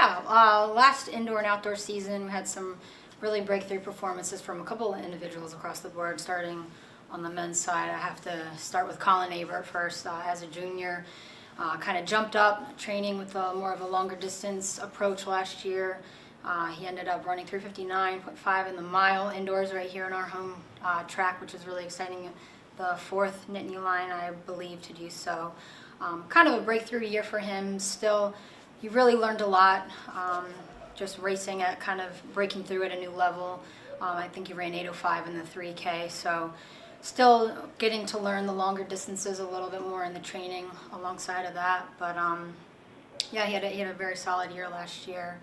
Yeah, last indoor and outdoor season, we had some really breakthrough performances from a couple of individuals across the board. Starting on the men's side, I have to start with Colin Abert first. As a junior, kind of jumped up, training with more of a longer distance approach last year. He ended up running 3:59.5 in the mile indoors right here in our home track, which is really exciting. The fourth Nittany Lion, I believe, to do so. Kind of a breakthrough year for him. Still, he really learned a lot, just racing at kind of breaking through at a new level. I think he ran 8:05 in the 3K, so still getting to learn the longer distances a little bit more in the training alongside of that. But yeah, he had a very solid year last year.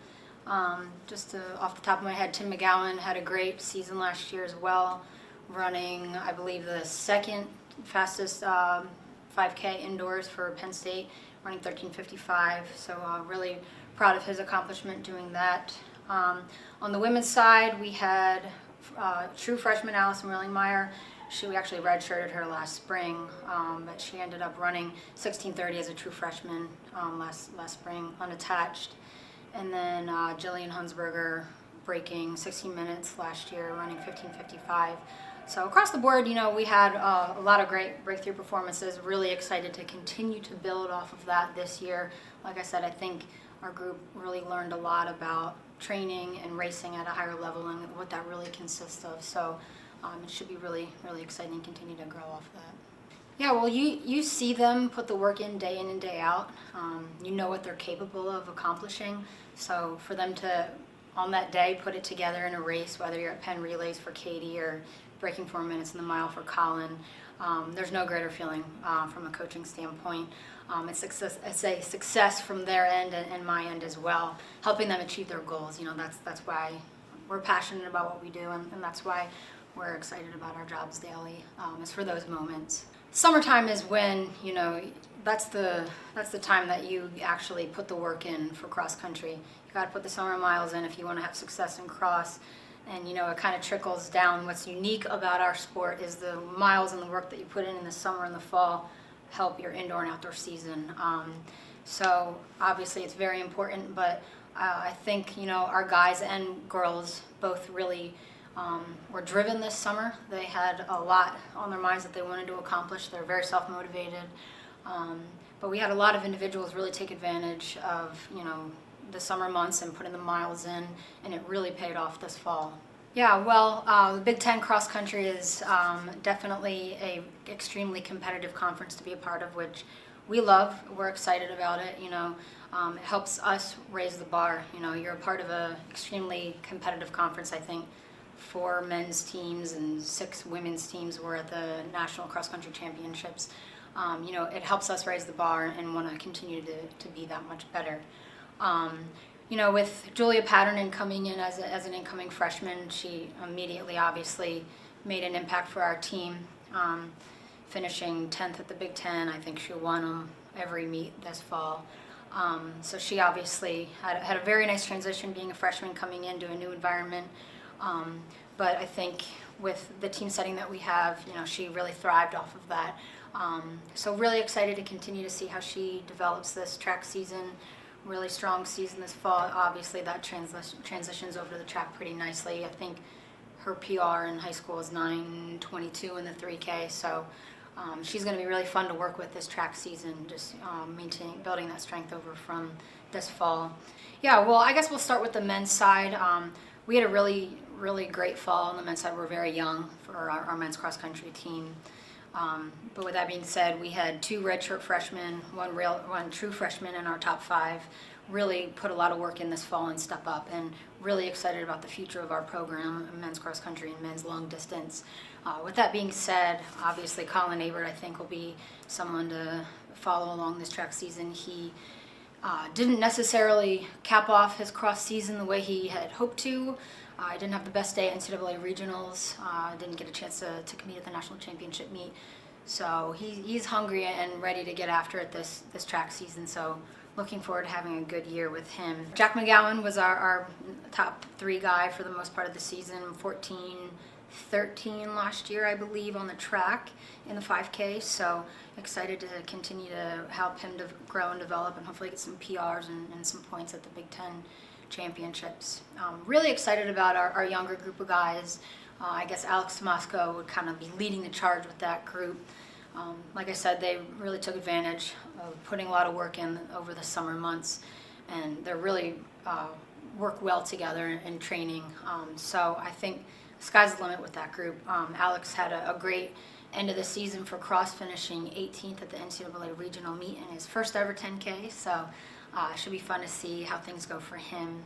Off the top of my head, Tim McGowan had a great season last year as well, running, I believe, the second fastest 5K indoors for Penn State, running 13:55. So really proud of his accomplishment doing that. On the women's side, we had true freshman Allison Willingmeyer. We actually redshirted her last spring, but she ended up running 16:30 as a true freshman last spring, unattached. And then Jillian Hunsberger breaking 16 minutes last year, running 15:55. So across the board, we had a lot of great breakthrough performances. Really excited to continue to build off of that this year. Like I said, I think our group really learned a lot about training and racing at a higher level and what that really consists of. So it should be really, really exciting to continue to grow off that. Yeah, well, you see them put the work in and day out. You know what they're capable of accomplishing. So for them to, on that day, put it together in a race, whether you're at Penn Relays for Katie or breaking 4 minutes in the mile for Colin, there's no greater feeling from a coaching standpoint. It's a success from their end and my end as well, helping them achieve their goals. That's why we're passionate about what we do, and that's why we're excited about our jobs daily, is for those moments. Summertime is when, that's the time that you actually put the work in for cross country. You got to put the summer miles in if you want to have success in cross. And it kind of trickles down. What's unique about our sport is the miles and the work that you put in the summer and the fall help your indoor and outdoor season. So obviously it's very important, but I think our guys and girls both really were driven this summer. They had a lot on their minds that they wanted to accomplish. They're very self-motivated. But we had a lot of individuals really take advantage of the summer months and putting the miles in, and it really paid off this fall. Yeah, well, the Big Ten cross country is definitely a extremely competitive conference to be a part of, which we love. We're excited about it. It helps us raise the bar. You're a part of a extremely competitive conference. I think 4 men's teams and 6 women's teams were at the National Cross Country Championships. It helps us raise the bar and want to continue to be that much better. With Julia Patterson coming in as an incoming freshman, she immediately obviously made an impact for our team, finishing 10th at the Big Ten. I think she won them every meet this fall. So she obviously had a very nice transition being a freshman coming into a new environment. But I think with the team setting that we have, she really thrived off of that. So really excited to continue to see how she develops this track season. Really strong season this fall. Obviously that transitions over to the track pretty nicely. I think her PR in high school is 9:22 in the 3K, so she's going to be really fun to work with this track season, just building that strength over from this fall. Yeah, well, I guess we'll start with the men's side. We had a really, really great fall on the men's side. We're very young for our men's cross country team. But with that being said, we had 2 redshirt freshmen, one true freshman in our top 5. Really put a lot of work in this fall and step up, and really excited about the future of our program, men's cross country and men's long distance. With that being said, obviously Colin Abert, I think, will be someone to follow along this track season. He didn't necessarily cap off his cross season the way he had hoped to. I didn't have the best day at NCAA regionals. Didn't get a chance to compete at the national championship meet. So he's hungry and ready to get after it this track season. So looking forward to having a good year with him. Jack McGowan was our top 3 guy for the most part of the season. 14, 13 last year, I believe, on the track in the 5K. So excited to continue to help him to grow and develop and hopefully get some PRs and some points at the Big Ten championships. Really excited about our younger group of guys. I guess Alex Tomasco would kind of be leading the charge with that group. Like I said, they really took advantage of putting a lot of work in over the summer months, and they're really work well together in training. So I think sky's the limit with that group. Alex had a great end of the season for cross, finishing 18th at the NCAA regional meet in his first ever 10K. So it should be fun to see how things go for him.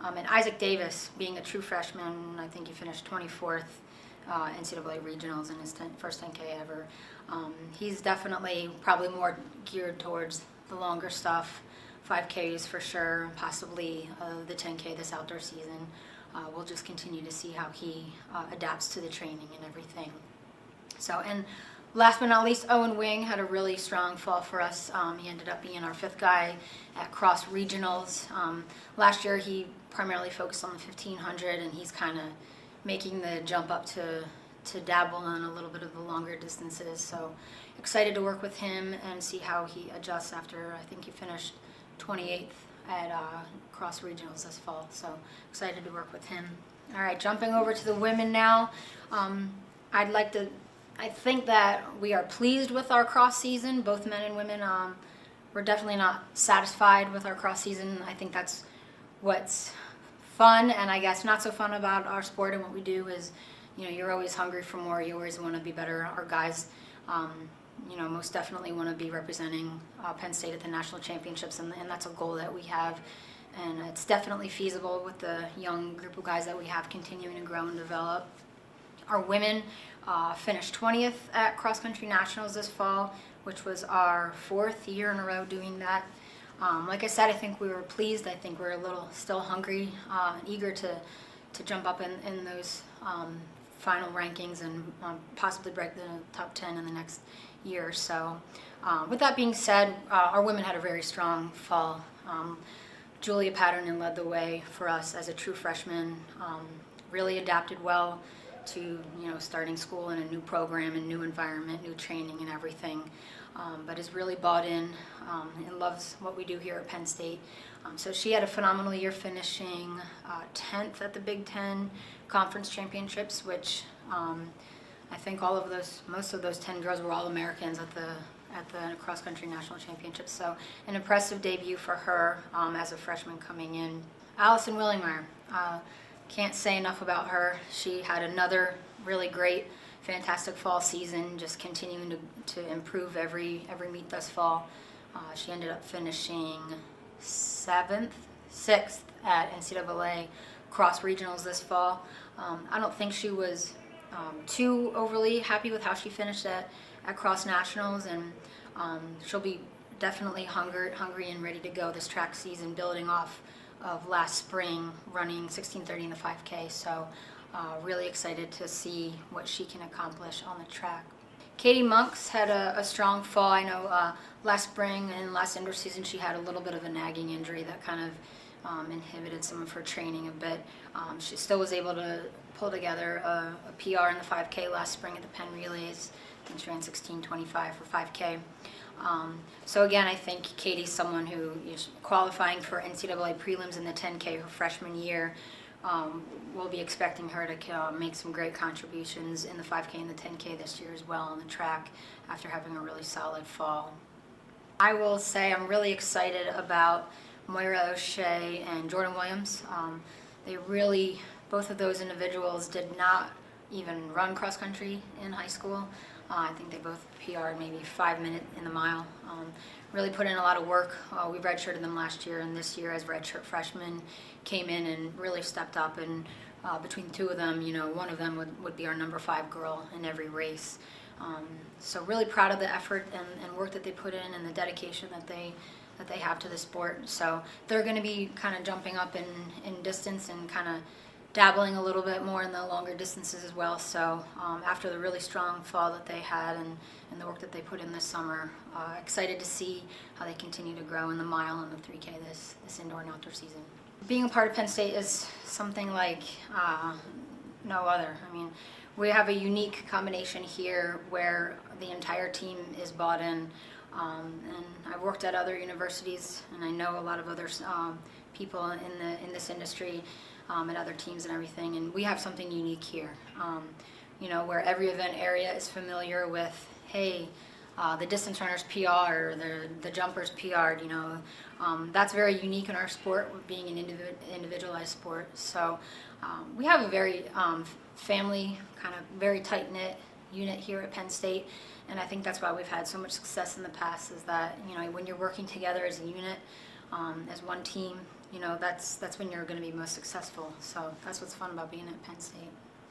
And Isaac Davis, being a true freshman, I think he finished 24th NCAA regionals in his first 10K ever. He's definitely probably more geared towards the longer stuff, 5Ks for sure, possibly the 10K this outdoor season. We'll just continue to see how he adapts to the training and everything. So, and last but not least, Owen Wing had a really strong fall for us. He ended up being our 5th guy at cross regionals. Last year he primarily focused on the 1500, and he's kind of making the jump up to dabble in a little bit of the longer distances. So excited to work with him and see how he adjusts after, I think he finished 28th at cross regionals this fall. So excited to work with him. All right, jumping over to the women now. I think that we are pleased with our cross season, both men and women. We're definitely not satisfied with our cross season. I think that's what's fun, and I guess not so fun about our sport and what we do is, you're always hungry for more. You always want to be better. Our guys, most definitely want to be representing Penn State at the national championships, and that's a goal that we have. And it's definitely feasible with the young group of guys that we have continuing to grow and develop. Our women finished 20th at cross country nationals this fall, which was our 4th year in a row doing that. Like I said, I think we were pleased. I think we're a little still hungry, eager to jump up in those final rankings and possibly break the top 10 in the next year or so. With that being said, our women had a very strong fall. Julia Patterson led the way for us as a true freshman, really adapted well to starting school in a new program and new environment, new training and everything, but is really bought in and loves what we do here at Penn State. So she had a phenomenal year, finishing 10th at the Big Ten Conference Championships, which I think most of those 10 girls were all Americans at the cross country national championships. So an impressive debut for her as a freshman coming in. Allison Willingmeyer. Can't say enough about her. She had another really great, fantastic fall season, just continuing to improve every meet thus fall. She ended up finishing 6th at NCAA cross regionals this fall. I don't think she was too overly happy with how she finished at cross nationals, and she'll be definitely hungry and ready to go this track season, building off of last spring, running 16:30 in the 5K. So really excited to see what she can accomplish on the track. Katie Monks had a strong fall. I know last spring and last indoor season she had a little bit of a nagging injury that kind of inhibited some of her training a bit. She still was able to pull together a PR in the 5K last spring at the Penn Relays. I think she ran 16:25 for 5K. So again, I think Katie's someone who is qualifying for NCAA prelims in the 10K her freshman year. We'll be expecting her to make some great contributions in the 5K and the 10K this year as well on the track after having a really solid fall. I will say I'm really excited about Moira O'Shea and Jordan Williams. Both of those individuals did not even run cross country in high school. I think they both PR'd maybe 5 minutes in the mile. Really put in a lot of work. We redshirted them last year, and this year as redshirt freshmen came in and really stepped up. And between the two of them, one of them would be our number 5 girl in every race. So really proud of the effort and work that they put in and the dedication that they have to the sport. So they're going to be kind of jumping up in distance and kind of dabbling a little bit more in the longer distances as well. So after the really strong fall that they had and the work that they put in this summer, excited to see how they continue to grow in the mile and the 3K this indoor and outdoor season. Being a part of Penn State is something like no other. I mean, we have a unique combination here where the entire team is bought in. And I've worked at other universities, and I know a lot of other people in this industry and other teams and everything. And we have something unique here. Where every event area is familiar with, hey, the distance runners PR, the jumpers PR. That's very unique in our sport, being an individualized sport. So we have a very family, kind of very tight-knit unit here at Penn State, and I think that's why we've had so much success in the past, is that when you're working together as a unit, as one team, that's when you're going to be most successful. So that's what's fun about being at Penn State.